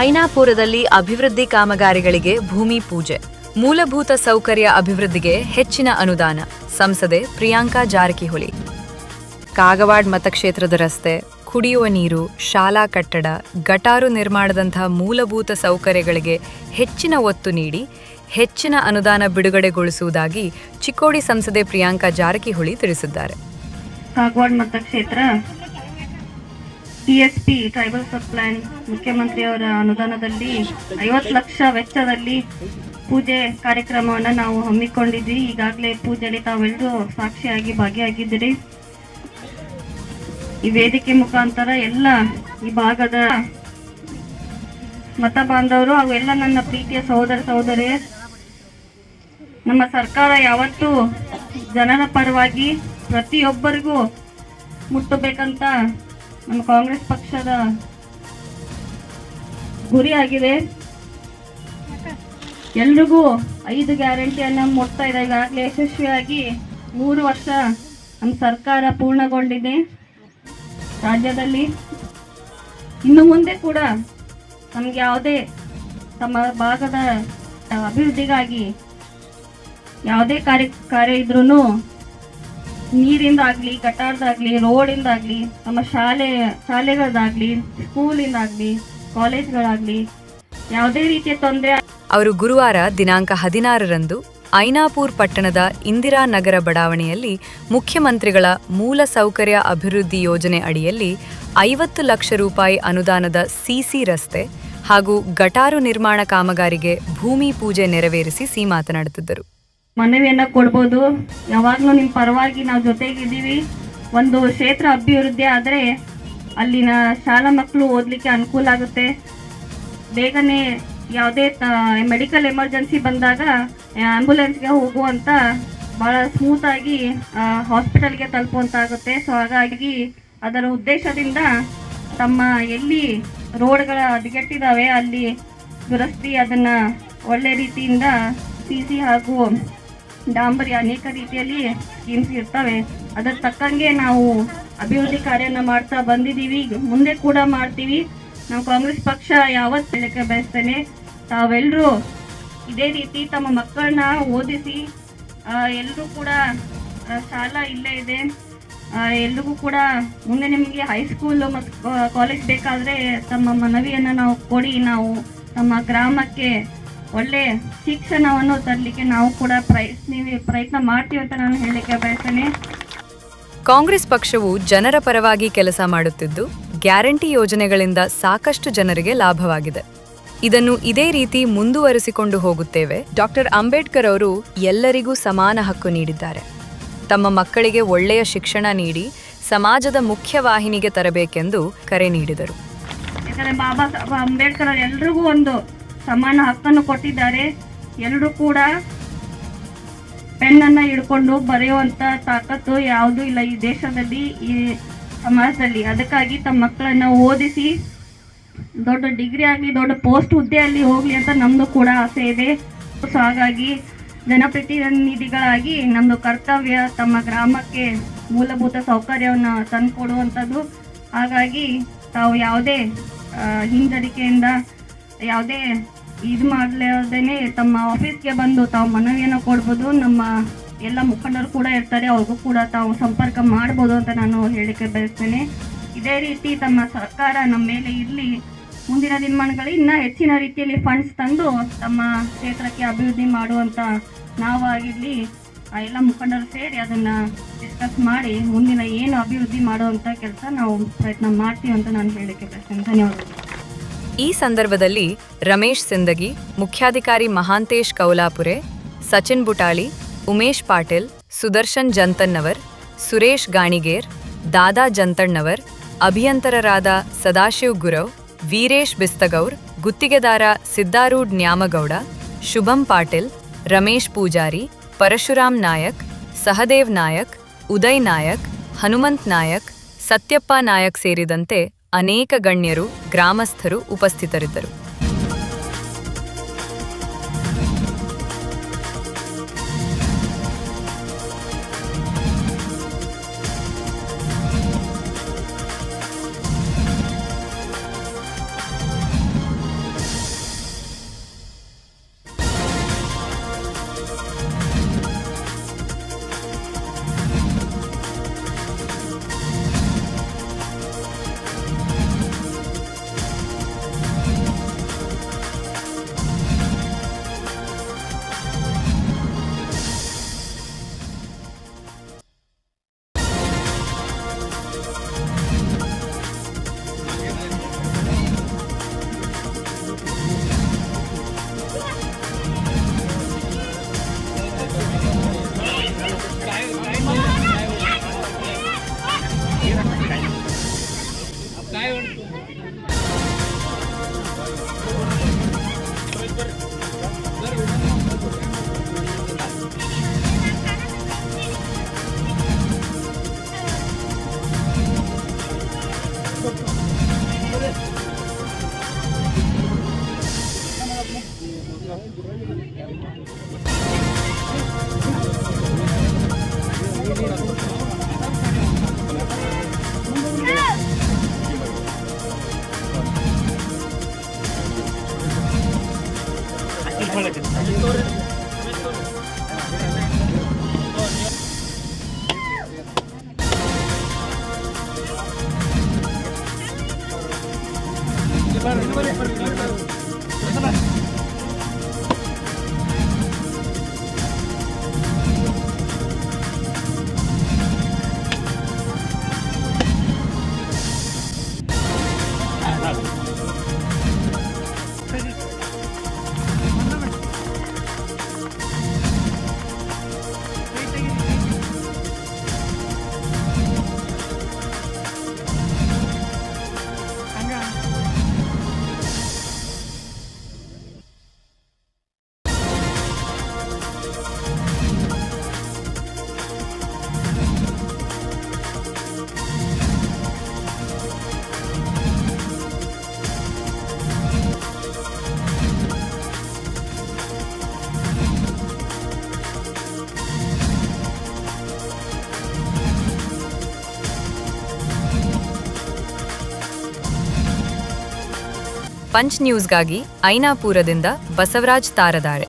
ಐನಾಪುರದಲ್ಲಿ ಅಭಿವೃದ್ಧಿ ಕಾಮಗಾರಿಗಳಿಗೆ ಭೂಮಿ ಪೂಜೆ. ಮೂಲಭೂತ ಸೌಕರ್ಯ ಅಭಿವೃದ್ಧಿಗೆ ಹೆಚ್ಚಿನ ಅನುದಾನ. ಸಂಸದೆ ಪ್ರಿಯಾಂಕಾ ಜಾರಕಿಹೊಳಿ. ಕಾಗವಾಡ ಮತಕ್ಷೇತ್ರದ ರಸ್ತೆ, ಕುಡಿಯುವ ನೀರು, ಶಾಲಾ ಕಟ್ಟಡ, ಗಟಾರು ನಿರ್ಮಾಣದಂತಹ ಮೂಲಭೂತ ಸೌಕರ್ಯಗಳಿಗೆ ಹೆಚ್ಚಿನ ಒತ್ತು ನೀಡಿ ಹೆಚ್ಚಿನ ಅನುದಾನ ಬಿಡುಗಡೆಗೊಳಿಸುವುದಾಗಿ ಚಿಕ್ಕೋಡಿ ಸಂಸದೆ ಪ್ರಿಯಾಂಕಾ ಜಾರಕಿಹೊಳಿ ತಿಳಿಸಿದ್ದಾರೆ. ಕಾಗವಾಡ ಮತಕ್ಷೇತ್ರ ಟಿಎಸ್ಪಿ ಟ್ರೈಬಲ್ ಸಬ್ ಪ್ಲಾನ್ ಮುಖ್ಯಮಂತ್ರಿಯವರ ಅನುದಾನದಲ್ಲಿ 50 ಲಕ್ಷ ವೆಚ್ಚದಲ್ಲಿ ಪೂಜೆ ಕಾರ್ಯಕ್ರಮವನ್ನು ನಾವು ಹಮ್ಮಿಕೊಂಡಿದ್ವಿ. ಈಗಾಗಲೇ ಪೂಜೆಯಲ್ಲಿ ತಾವೆಲ್ಲರೂ ಸಾಕ್ಷಿಯಾಗಿ ಭಾಗಿಯಾಗಿದ್ದೀರಿ. ಈ ವೇದಿಕೆ ಮುಖಾಂತರ ಎಲ್ಲ ಈ ಭಾಗದ ಮತ ಬಾಂಧವರು ಹಾಗೂ ಎಲ್ಲ ನನ್ನ ಪ್ರೀತಿಯ ಸಹೋದರ ಸಹೋದರಿ, ನಮ್ಮ ಸರ್ಕಾರ ಯಾವತ್ತೂ ಜನರ ಪರವಾಗಿ ಪ್ರತಿಯೊಬ್ಬರಿಗೂ ಮುಟ್ಟಬೇಕಂತ ನಮ್ಮ ಕಾಂಗ್ರೆಸ್ ಪಕ್ಷದ ಗುರಿಯಾಗಿದೆ. ಎಲ್ರಿಗೂ 5 ಗ್ಯಾರಂಟಿಯನ್ನು ಮುಟ್ತಾ ಇದೆ. ಈಗಾಗಲೇ ಯಶಸ್ವಿಯಾಗಿ 3 ವರ್ಷ ನಮ್ಮ ಸರ್ಕಾರ ಪೂರ್ಣಗೊಂಡಿದೆ ರಾಜ್ಯದಲ್ಲಿ. ಇನ್ನು ಮುಂದೆ ಕೂಡ ನಮ್ಗೆ ಯಾವುದೇ ತಮ್ಮ ಭಾಗದ ಅಭಿವೃದ್ಧಿಗಾಗಿ ಯಾವುದೇ ಕಾರ್ಯ ಇದ್ರೂ ನೀರಿಂದಾಗ್ಲಿ, ಗಟಾರದಾಗ್ಲಿ, ರೋಡಿಂದಾಗ್ಲಿ, ನಮ್ಮ ಶಾಲೆಗಳದಾಗ್ಲಿ, ಸ್ಕೂಲಿಂದಾಗ್ಲಿ, ಕಾಲೇಜ್ಗಳಾಗ್ಲಿ ಯಾವುದೇ ರೀತಿಯ ತೊಂದರೆ. ಅವರು ಗುರುವಾರ ದಿನಾಂಕ 16ರಂದು ಐನಾಪುರ್ ಪಟ್ಟಣದ ಇಂದಿರಾನಗರ ಬಡಾವಣೆಯಲ್ಲಿ ಮುಖ್ಯಮಂತ್ರಿಗಳ ಮೂಲ ಸೌಕರ್ಯ ಅಭಿವೃದ್ಧಿ ಯೋಜನೆ ಅಡಿಯಲ್ಲಿ 50 ಲಕ್ಷ ರೂಪಾಯಿ ಅನುದಾನದ ಸಿಸಿ ರಸ್ತೆ ಹಾಗೂ ಗಟಾರು ನಿರ್ಮಾಣ ಕಾಮಗಾರಿಗೆ ಭೂಮಿ ಪೂಜೆ ನೆರವೇರಿಸಿ ಮಾತನಾಡುತ್ತಿದ್ದರು. ಮನವಿಯನ್ನ ಕೊಡ್ಬೋದು. ಯಾವಾಗಲೂ ನಿಮ್ಮ ಪರವಾಗಿ ನಾವು ಜೊತೆಗಿದ್ದೀವಿ. ಒಂದು ಕ್ಷೇತ್ರ ಅಭಿವೃದ್ಧಿ ಆದರೆ ಅಲ್ಲಿನ ಶಾಲಾ ಮಕ್ಕಳು ಓದಲಿಕ್ಕೆ ಅನುಕೂಲ ಆಗುತ್ತೆ. ಬೇಗನೆ ಯಾವುದೇ ಮೆಡಿಕಲ್ ಎಮರ್ಜೆನ್ಸಿ ಬಂದಾಗ ಆಂಬ್ಯುಲೆನ್ಸ್ಗೆ ಹೋಗುವಂತ ಭಾಳ ಸ್ಮೂತಾಗಿ ಹಾಸ್ಪಿಟಲ್ಗೆ ತಲುಪುವಂತಾಗುತ್ತೆ. ಸೊ ಹಾಗಾಗಿ ಅದರ ಉದ್ದೇಶದಿಂದ ತಮ್ಮ ಎಲ್ಲಿ ರೋಡ್ಗಳ ಹದಗೆಟ್ಟಿದ್ದಾವೆ ಅಲ್ಲಿ ದುರಸ್ತಿ ಅದನ್ನು ಒಳ್ಳೆ ರೀತಿಯಿಂದ ಸಿಸಿ ಹಾಗೂ ಡಾಂಬರಿ ಅನೇಕ ರೀತಿಯಲ್ಲಿ ಸ್ಕೀಮ್ಸ್ ಇರ್ತವೆ. ಅದರ ತಕ್ಕಂಗೆ ನಾವು ಅಭಿವೃದ್ಧಿ ಕಾರ್ಯನ ಮಾಡ್ತಾ ಬಂದಿದ್ದೀವಿ, ಮುಂದೆ ಕೂಡ ಮಾಡ್ತೀವಿ. ನಾವು ಕಾಂಗ್ರೆಸ್ ಪಕ್ಷ ಯಾವತ್ತು ಹೇಳಕ್ಕೆ ಬಯಸ್ತೇನೆ, ತಾವೆಲ್ಲರೂ ಇದೇ ರೀತಿ ತಮ್ಮ ಮಕ್ಕಳನ್ನ ಓದಿಸಿ. ಎಲ್ಲರೂ ಕೂಡ ಶಾಲಾ ಇಲ್ಲೇ ಇದೆ. ಎಲ್ರಿಗೂ ಕೂಡ ಮುಂದೆ ನಿಮಗೆ ಹೈಸ್ಕೂಲು ಮತ್ತು ಕಾಲೇಜ್ ಬೇಕಾದರೆ ತಮ್ಮ ಮನವಿಯನ್ನು ನಾವು ಕೊಡಿ. ನಾವು ನಮ್ಮ ಗ್ರಾಮಕ್ಕೆ ಒಳ್ಳೆ ಶಿಕ್ಷಣವನ್ನು ತರಲಿಕ್ಕೆ ನಾವು ಕೂಡ ಪ್ರಯತ್ನ ಮಾಡ್ತೀವಿ ಅಂತ ನಾನು ಹೇಳಲಿಕ್ಕೆ ಬಯಸ್ತೇನೆ. ಕಾಂಗ್ರೆಸ್ ಪಕ್ಷವು ಜನರ ಪರವಾಗಿ ಕೆಲಸ ಮಾಡುತ್ತಿದ್ದು ಗ್ಯಾರಂಟಿ ಯೋಜನೆಗಳಿಂದ ಸಾಕಷ್ಟು ಜನರಿಗೆ ಲಾಭವಾಗಿದೆ. ಇದನ್ನು ಇದೇ ರೀತಿ ಮುಂದುವರಿಸಿಕೊಂಡು ಹೋಗುತ್ತೇವೆ. ಡಾಕ್ಟರ್ ಅಂಬೇಡ್ಕರ್ ಅವರು ಎಲ್ಲರಿಗೂ ಸಮಾನ ಹಕ್ಕು ನೀಡಿದ್ದಾರೆ. ತಮ್ಮ ಮಕ್ಕಳಿಗೆ ಒಳ್ಳೆಯ ಶಿಕ್ಷಣ ನೀಡಿ ಸಮಾಜದ ಮುಖ್ಯವಾಹಿನಿಗೆ ತರಬೇಕೆಂದು ಕರೆ ನೀಡಿದರು. ಯಾಕಂದರೆ ಬಾಬಾ ಸಾಹೇಬ್ ಅಂಬೇಡ್ಕರ್ ಅವರು ಎಲ್ರಿಗೂ ಒಂದು ಸಮಾನ ಹಕ್ಕನ್ನು ಕೊಟ್ಟಿದ್ದಾರೆ. ಎಲ್ಲರೂ ಕೂಡ ಪೆನ್ನನ್ನು ಹಿಡ್ಕೊಂಡು ಬರೆಯುವಂಥ ತಾಕತ್ತು ಯಾವುದೂ ಇಲ್ಲ ಈ ದೇಶದಲ್ಲಿ, ಈ ಸಮಾಜದಲ್ಲಿ. ಅದಕ್ಕಾಗಿ ತಮ್ಮ ಮಕ್ಕಳನ್ನು ಓದಿಸಿ ದೊಡ್ಡ ಡಿಗ್ರಿ ಆಗಲಿ, ದೊಡ್ಡ ಪೋಸ್ಟ್ ಹುದ್ದೆಯಲ್ಲಿ ಹೋಗಲಿ ಅಂತ ನಮ್ಮದು ಕೂಡ ಆಸೆ ಇದೆ. ಸೊ ಹಾಗಾಗಿ ಜನಪ್ರತಿನಿಧಿಗಳಾಗಿ ನಮ್ಮದು ಕರ್ತವ್ಯ ತಮ್ಮ ಗ್ರಾಮಕ್ಕೆ ಮೂಲಭೂತ ಸೌಕರ್ಯವನ್ನು ತಂದುಕೊಡುವಂಥದ್ದು. ಹಾಗಾಗಿ ತಾವು ಯಾವುದೇ ಹಿಂಜರಿಕೆಯಿಂದ ಯಾವುದೇ ಇದು ಮಾಡಲೇದೇನೆ ತಮ್ಮ ಆಫೀಸ್ಗೆ ಬಂದು ತಾವು ಮನವಿಯನ್ನು ಕೊಡ್ಬೋದು. ನಮ್ಮ ಎಲ್ಲ ಮುಖಂಡರು ಕೂಡ ಇರ್ತಾರೆ, ಅವ್ರಿಗೂ ಕೂಡ ತಾವು ಸಂಪರ್ಕ ಮಾಡ್ಬೋದು ಅಂತ ನಾನು ಹೇಳಲಿಕ್ಕೆ ಬಯಸ್ತೇನೆ. ಇದೇ ರೀತಿ ತಮ್ಮ ಸರ್ಕಾರ ನಮ್ಮ ಮೇಲೆ ಇರಲಿ. ಮುಂದಿನ ದಿನಮಾನಗಳಲ್ಲಿ ಇನ್ನೂ ಹೆಚ್ಚಿನ ರೀತಿಯಲ್ಲಿ ಫಂಡ್ಸ್ ತಂದು ತಮ್ಮ ಕ್ಷೇತ್ರಕ್ಕೆ ಅಭಿವೃದ್ಧಿ ಮಾಡುವಂಥ ನಾವಾಗಿರಲಿ. ಎಲ್ಲ ಮುಖಂಡರು ಸೇರಿ ಅದನ್ನು ಡಿಸ್ಕಸ್ ಮಾಡಿ ಮುಂದಿನ ಏನು ಅಭಿವೃದ್ಧಿ ಮಾಡುವಂಥ ಕೆಲಸ ನಾವು ಪ್ರಯತ್ನ ಮಾಡ್ತೀವಿ ಅಂತ ನಾನು ಹೇಳಲಿಕ್ಕೆ ಬಯಸ್ತೇನೆ. ಧನ್ಯವಾದಗಳು. ಈ ಸಂದರ್ಭದಲ್ಲಿ ರಮೇಶ್ ಸಿಂದಗಿ, ಮುಖ್ಯಾಧಿಕಾರಿ ಮಹಾಂತೇಶ್ ಕೌಲಾಪುರೆ, ಸಚಿನ್ ಬುಟಾಳಿ, ಉಮೇಶ್ ಪಾಟೀಲ್, ಸುದರ್ಶನ್ ಜಂತನ್ನವರ್, ಸುರೇಶ್ ಗಾಣಿಗೇರ್, ದಾದಾ ಜಂತಣ್ಣವರ್, ಅಭಿಯಂತರರಾದ ಸದಾಶಿವ್ ಗುರವ್, ವೀರೇಶ್ ಬಿಸ್ತಗೌರ್, ಗುತ್ತಿಗೆದಾರ ಸಿದ್ದಾರೂಢ್ ನ್ಯಾಮಗೌಡ, ಶುಭಂ ಪಾಟೀಲ್, ರಮೇಶ್ ಪೂಜಾರಿ, ಪರಶುರಾಮ್ ನಾಯಕ್, ಸಹದೇವ್ ನಾಯಕ್, ಉದಯ್ ನಾಯಕ್, ಹನುಮಂತ್ ನಾಯಕ್, ಸತ್ಯಪ್ಪ ನಾಯಕ್ ಸೇರಿದಂತೆ ಅನೇಕ ಗಣ್ಯರು, ಗ್ರಾಮಸ್ಥರು ಉಪಸ್ಥಿತರಿದ್ದರು. ಪಂಚ್ ನ್ಯೂಸ್ಗಾಗಿ ಐನಾಪುರದಿಂದ ಬಸವರಾಜ್ ತಾರದಾಳೆ.